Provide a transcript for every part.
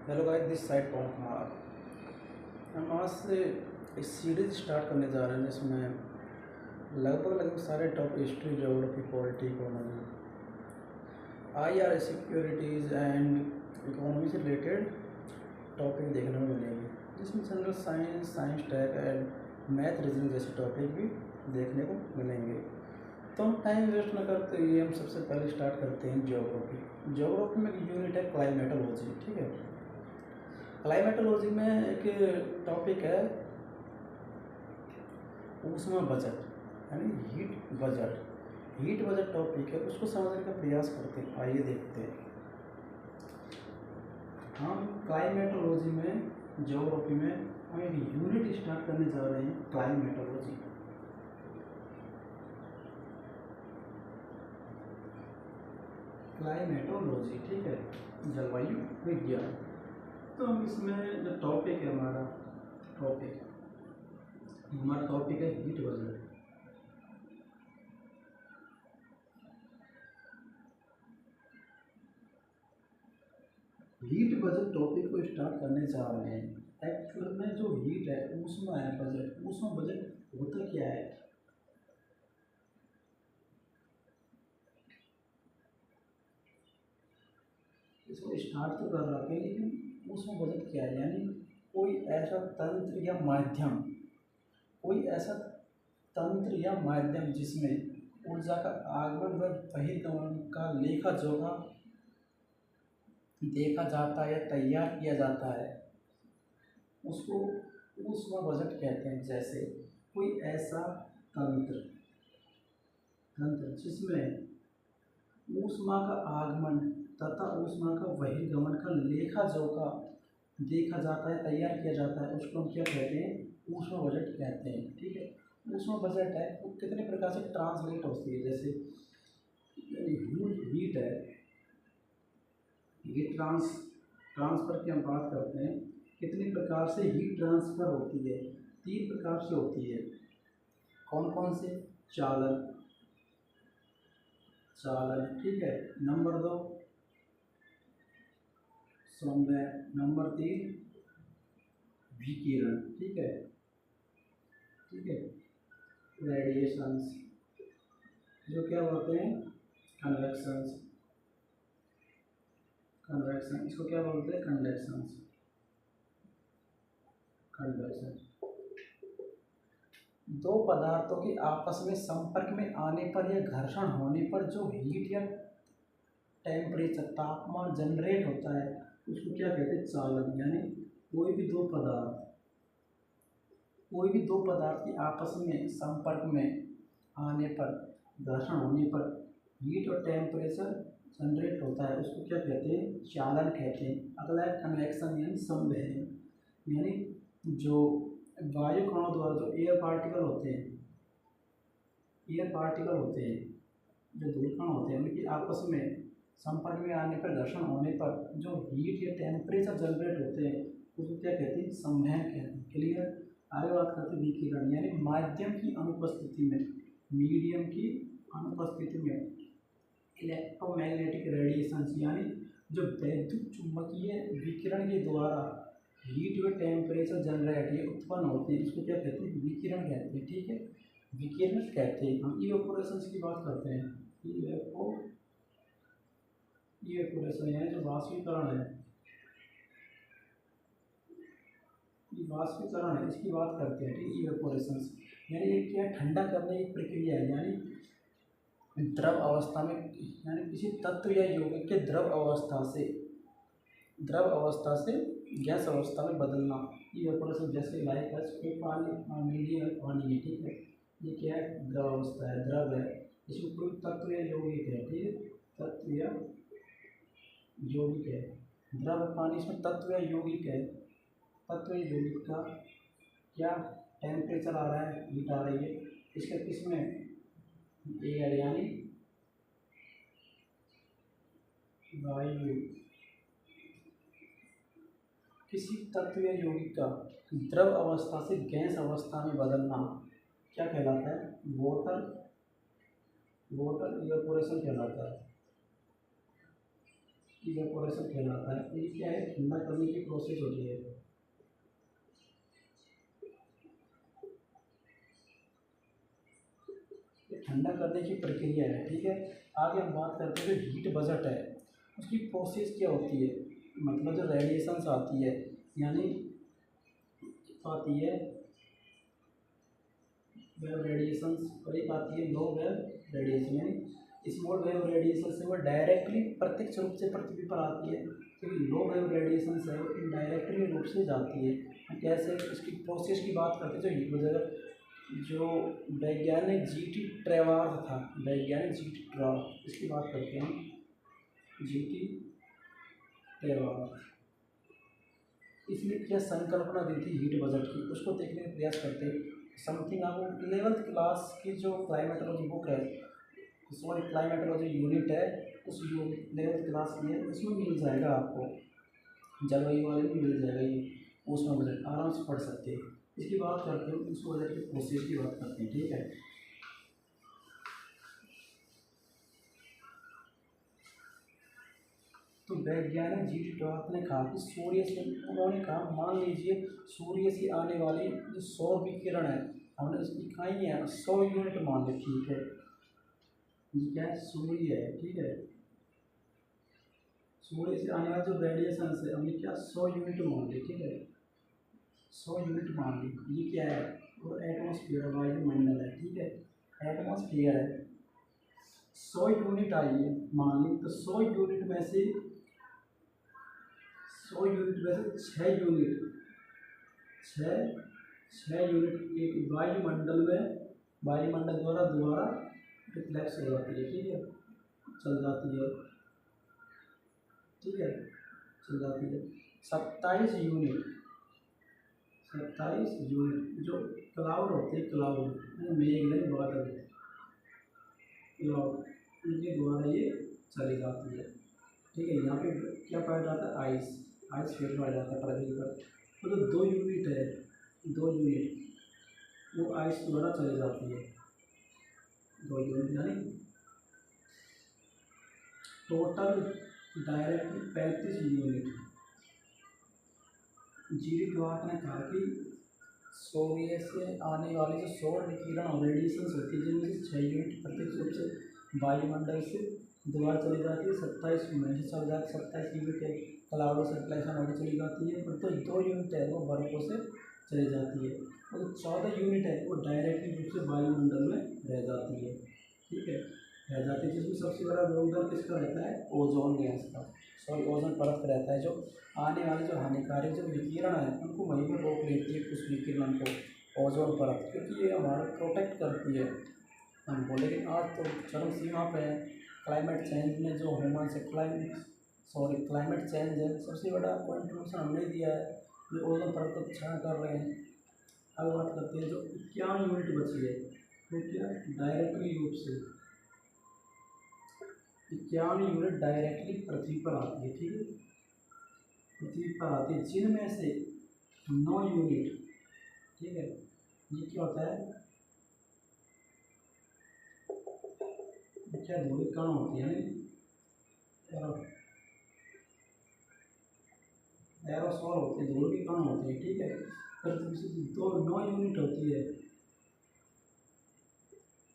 Hello guys, this side पवन कुमार। हम आज से एक सीरीज स्टार्ट करने जा रहे हैं जिसमें लगभग सारे topic history, geography, polity, economy, IR securities and economy से रिलेटेड टॉपिक देखने को मिलेंगे, जिसमें general science, science tech and math, reasoning जैसे टॉपिक भी देखने को मिलेंगे। तो हम टाइम वेस्ट न करते हुए हम सबसे पहले स्टार्ट करते हैं ज्योग्राफी। ज्योग्राफी में एक यूनिट है क्लाइमेटोलॉजी। ठीक है, क्लाइमेटोलॉजी में एक टॉपिक है ऊष्मा बजट, यानी heat budget. Heat budget topic है, उसको समझने का प्रयास करते हैं। आइए देखते हैं। हम क्लाइमेटोलॉजी में, ज्योग्राफी में हम एक यूनिट स्टार्ट करने जा रहे हैं, क्लाइमेटोलॉजी। क्लाइमेटोलॉजी, ठीक है, जलवायु विज्ञान। तो हम इसमें जो टॉपिक है, हमारा टॉपिक है heat budget. Heat budget topic को स्टार्ट करने जा रहे हैं। एक्चुअल में जो हीट है, ऊष्मा है, ऊष्मा बजट होता क्या है? इसको स्टार्ट तो कर रहा है, लेकिन ऊष्मा बजट क्या है? यानी कोई ऐसा तंत्र या माध्यम, जिसमें ऊर्जा का आगमन व बहिर्गमन का लेखा जोखा देखा जाता है या तैयार किया जाता है, उसको ऊष्मा बजट कहते हैं। जैसे कोई ऐसा तंत्र जिसमें ऊष्मा का आगमन तथा ऊष्मा का बहिर्गमन का लेखा जोखा देखा जाता है, तैयार किया जाता है, उसको हम क्या कहते हैं? ऊष्मा बजट कहते हैं। ठीक है, ऊष्मा बजट है वो कितने प्रकार से ट्रांसलेट होती है। जैसे हीट है, हीट ट्रांसफ़र की हम बात करते हैं। कितने प्रकार से हीट ट्रांसफ़र होती है? 3 प्रकार से होती है। कौन कौन से? चालन, ठीक है। नंबर 2 संवहन, नंबर 3 विकिरण। ठीक है, रेडिएशंस, जो क्या बोलते हैं? कन्वेक्शंस, इसको क्या बोलते हैं? कन्वेक्शन। दो पदार्थों के आपस में संपर्क में आने पर या घर्षण होने पर जो हीट या टेम्परेचर, तापमान जनरेट होता है, उसको क्या कहते हैं? चालन। यानी कोई भी दो पदार्थ की आपस में संपर्क में आने पर, घर्षण होने पर हीट और टेम्परेचर जनरेट होता है, उसको क्या कहते हैं? चालन कहते हैं। अगला है कन्वेक्शन, यानी संवहन। यानी जो वायु कणों द्वारा जो एयर पार्टिकल होते हैं, जो धूल कण होते हैं, उनकी आपस में संपर्क में आने पर, घर्षण होने पर जो हीट या टेम्परेचर जनरेट होते हैं, उसको क्या कहते हैं? संवहन कहते हैं। क्लियर? आगे बात करते हैं विकिरण, यानी माध्यम की अनुपस्थिति में, मीडियम की अनुपस्थिति में इलेक्ट्रोमैग्नेटिक रेडिएशन, यानी जो वैद्युत चुंबकीय विकिरण के द्वारा हीट व टेम्परेचर जनरेट ये उत्पन्न होते हैं, इसको क्या कहते हैं? विकिरण कहते हैं। ठीक है, विकिरण कहते हैं। हम इवेपोरेशन की बात करते हैं। इवेपोरेशन यानी जो वाष्पीकरण है, इसकी बात करते हैं। ठीक, इवेपोरेशन यानी ये क्या? ठंडा करने की प्रक्रिया है। यानी द्रव अवस्था में, यानी किसी तत्व या यौगिक के द्रव अवस्था से गैस अवस्था में बदलना, इवेपोरेशन। जैसे लाइक पानी, मीडियम में पानी है, ठीक है, ये क्या है? द्रव अवस्था है, द्रव है। इसमें कोई तत्व या यौगिक है, ठीक है, तत्व या यौगिक है। द्रव पानी, इसमें तत्व या यौगिक है। तत्व या यौगिक का क्या टेम्परेचर आ रहा है? हीट आ रही है। इसके किसमें? एयर, यानी वायु। किसी तत्व या यौगिक का द्रव अवस्था से गैस अवस्था में बदलना क्या कहलाता है? वाटर इवेपोरेशन कहलाता है। इवेपोरेशन कहलाता है। तो ये क्या है, ठंडा करने की प्रोसेस होती है। ये ठंडा करने की प्रक्रिया है, ठीक है। आगे हम बात करते हैं जो हीट बजट है उसकी प्रोसेस क्या होती है। मतलब जो रेडिएशंस आती है, यानी आती है वेव रेडिएशंस और एक आती है लो वेव रेडिएशन, यानी स्मॉल वेव रेडिएशन से वो डायरेक्टली प्रत्यक्ष रूप से पृथ्वी पर आती है, क्योंकि लो वेव रेडिएशन है वो इनडायरेक्टली रूप से जाती है। कैसे, उसकी प्रोसेस की बात करते हैं। जो हीट बजट, जो वैज्ञानिक जीटी ट्रेवार था, वैज्ञानिक जीटी ट्रेवार, इसकी बात करते हैं जीटी ट्रेवार। इसने क्या संकल्पना दी थी हीट बजट की, उसको देखने का प्रयास करते हैं। समथिंग आपको 11th क्लास की जो क्लाइमेटोलॉजी बुक है, सॉरी क्लाइमेटोलॉजी यूनिट है, उस 11th क्लास की है, उसमें मिल जाएगा आपको, जलवायु वाले में मिल जाएगा ये, उसमें बजट आराम से पढ़ सकते हैं। इसकी बात करते हैं, उस बजट की प्रोसेस की बात करते हैं, ठीक है। तो वैज्ञानिक जीटी ट्रेवार ने कहा कि सूर्य से, उन्होंने कहा मान लीजिए सूर्य से आने वाली जो सौर विकिरण है, हमने उसकी इकाई है 100 यूनिट मान ली, ठीक है। ये क्या है, सूर्य है, ठीक है। सूर्य से आने वाला जो रेडिएशन है हमने क्या 100 यूनिट मान ली, ठीक है, 100 यूनिट मान ली। ये क्या है, वो एटमॉस्फेयर, वायुमंडल है, ठीक है, एटमॉस्फेयर है। 100 यूनिट आई है मान ली, तो 100 यूनिट में से 100 यूनिट में से 6 यूनिट, छः यूनिट एक वायुमंडल में, वायुमंडल द्वारा दोबारा रिफ्लेक्स हो जाती है, ठीक है, चल जाती है, ठीक है, चल जाती है। 27 यूनिट, 27 यूनिट जो क्लाउड होते हैं, क्लाउड मेघ नहीं, बादल, क्लाउड, उनके द्वारा ये चली जाती है, ठीक है। यहाँ पे क्या पाया जाता है, आइस, आइस फील्ड पाया जाता है पृथ्वी पर। तो जो 2 यूनिट है, 2 यूनिट वो आइस द्वारा चली जाती है, 2 यूनिट, यानी टोटल डायरेक्टली 35 यूनिट। जीटी ट्रेवार ने कहा कि सूर्य से आने वाली जो सौर विकिरण और रेडिएशन होती है, जिनमें से 6 यूनिट प्रत्यक्ष रूप से वायुमंडल से दोबारा चली जाती है, 27 में से चल जाती, 27 यूनिट है क्लाउडों से रिफ्लेक्शन होकर चली जाती है, और तो 2 यूनिट है वो बर्फों से चली जाती है, और 14 यूनिट है वो डायरेक्टली रूप से वायुमंडल में रह जाती है, ठीक है, रह जाती है। जिसमें सबसे बड़ा योगदान किसका रहता है, ओजोन गैस का, सॉरी ओजोन परत का रहता है, जो आने वाले जो हानिकारक जो विकिरण है उनको वहीं पर रोक लेती है, उस विकिरण को, ओजोन परत, क्योंकि ये हमारा प्रोटेक्ट करती है हमको। लेकिन आज तो चरम सीमा पे है, क्लाइमेट चेंज में जो ह्यूमन से क्लाइमेट चेंज है, सबसे बड़ा कंट्रीब्यूशन हमने दिया है, जो ओजोन परत को क्षरण कर रहे हैं। अब बात करते हैं जो 51 यूनिट बची है, तो क्या डायरेक्टली रूप से 51 यूनिट डायरेक्टली पृथ्वी पर आती है, ठीक है, पृथ्वी पर आती है, जिनमें से 9 यूनिट, ठीक है, ये क्या होता है, क्या धूल कण होती है, एरोसोल होते हैं, धूल के कण होते हैं, ठीक है। पृथ्वी से 9 यूनिट होती है,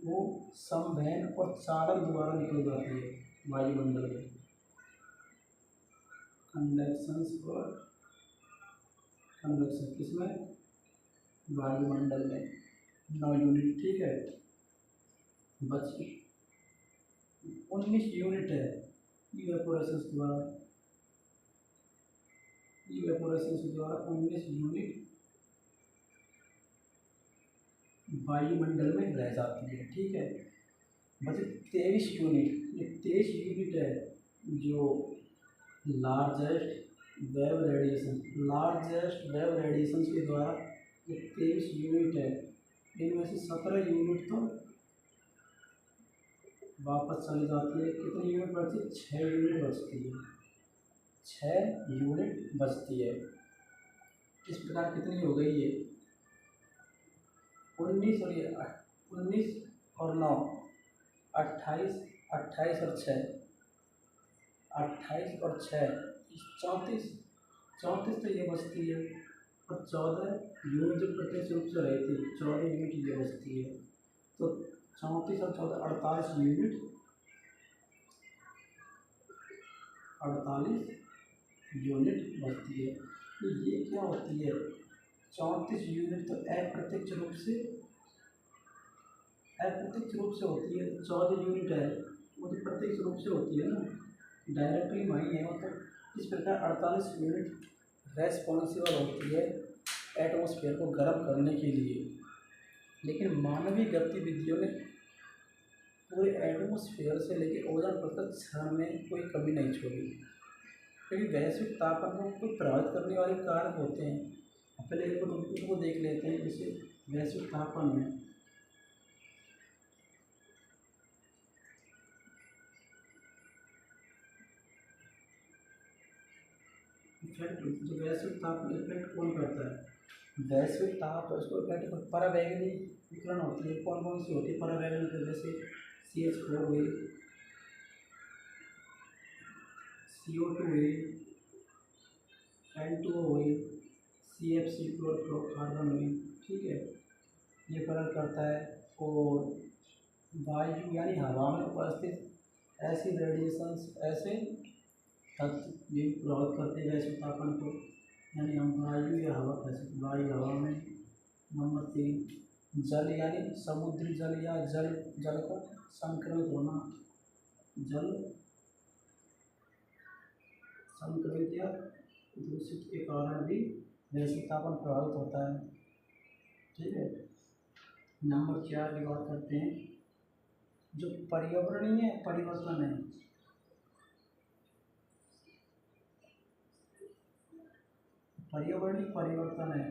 वो संवहन और चालन द्वारा निकल जाती है वायुमंडल में, कंडक्शन और कन्वेक्शन, किसमें, वायुमंडल में, 9 यूनिट, ठीक है। बची 19 यूनिट है इवेपोरेशन द्वारा, इवेपोरेशन द्वारा 19 यूनिट वायुमंडल में रह जाती है, ठीक है। बचे 23 यूनिट, ये 23 यूनिट है जो largest wave radiation, largest wave radiation के द्वारा ये 23 यूनिट है, इनमें से 17 यूनिट तो वापस चली जाती है। कितनी यूनिट बचती है, 6 यूनिट बचती है, 6 यूनिट बचती है। इस प्रकार कितनी हो गई ये 19 और ये 19 और 9 28, 28 और 6 28 और 6 34, 34 तो ये बचती है, और 14 यूनिट जो प्रत्यक्ष रूप से रहती है, 14 यूनिट ये बचती है। तो 34 और 14 48 यूनिट, 48 यूनिट बचती है। तो ये क्या होती है, 34 यूनिट तो अप्रत्यक्ष रूप से होती है, 14 यूनिट है वो तो प्रत्यक्ष रूप से होती है ना, डायरेक्टली वही है। मतलब इस प्रकार 48 यूनिट रेस्पॉन्सिबल होती है एटमॉस्फेयर को गर्म करने के लिए। लेकिन मानवीय गतिविधियों ने पूरे एटमॉस्फेयर से लेकर ओजोन परत तक क्षरण में कोई कमी नहीं छोड़ी, क्योंकि वैश्विक तापमान को प्रभावित करने वाले कारक होते हैं। पहले इनको देख लेते हैं। जैसे वैश्विक तापमान में इफेक्ट, जो वैश्विक ताप इफेक्ट कौन करता है, वैश्विक ताप उसको इफेक्ट परावैंगनी विकिरण होती है। कौन कौन सी होती है परावैंगनी, जैसे CH4 हुई, CO2 हुई, N2O हुई, CFC क्लोरोफ्लोरोकार्बन हुई, ठीक है, ये प्रभावित करता है। और वायु यानी हवा में उपस्थित ऐसी रेडिएशंस, ऐसे तत्व भी प्रभावित करते हैं वैश्विक तापमान को, यानी हम वायु या हवा कह सकते, वायु हवा में। नंबर 3 जल यानी समुद्री जल या जल का संक्रमित होना, जल संक्रमित या दूषित के कारण भी वैश्विक तापमान प्रभावित होता है, ठीक है। नंबर 4 की बात करते हैं, जो पर्यावरणीय परिवर्तन है, पर्यावरणीय परिवर्तन है,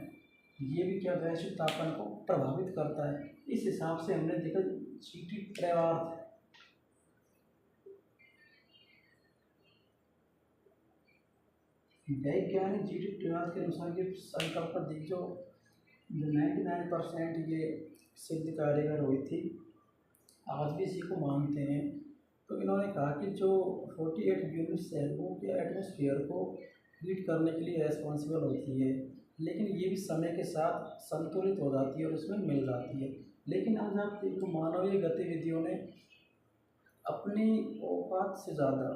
ये भी क्या वैश्विक तापमान को प्रभावित करता है। इस हिसाब से हमने देखा जीटी ट्रेवार्थ, वैज्ञानिक जीटी ट्रेवार्थ के अनुसार ये संकल्प दी, जो 99% ये सिद्ध कारीगर हुई थी, आज भी इसी को मानते हैं। तो इन्होंने कहा कि जो 48 यूनिट्स है वो क्या एटमॉस्फेयर को हीट करने के लिए रेस्पॉन्सिबल होती है, लेकिन ये भी समय के साथ संतुलित हो जाती है और उसमें मिल जाती है। लेकिन आज आप देखो, मानवीय गतिविधियों ने अपनी औकात से ज़्यादा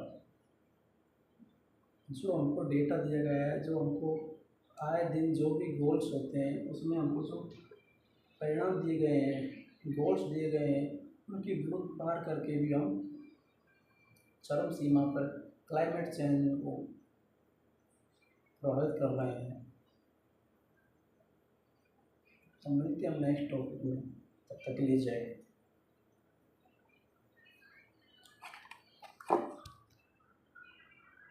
जो हमको डेटा दिया गया है, जो हमको आए दिन जो भी गोल्स होते हैं, उसमें हमको जो परिणाम दिए गए हैं, गोल्स दिए गए हैं, उनकी विरुद्ध पार करके भी हम चरम सीमा पर क्लाइमेट चेंज को प्रभावित कर रहे हैं। तो मिलते हैं हम नेक्स्ट टॉपिक में, तब तक के लिए जय।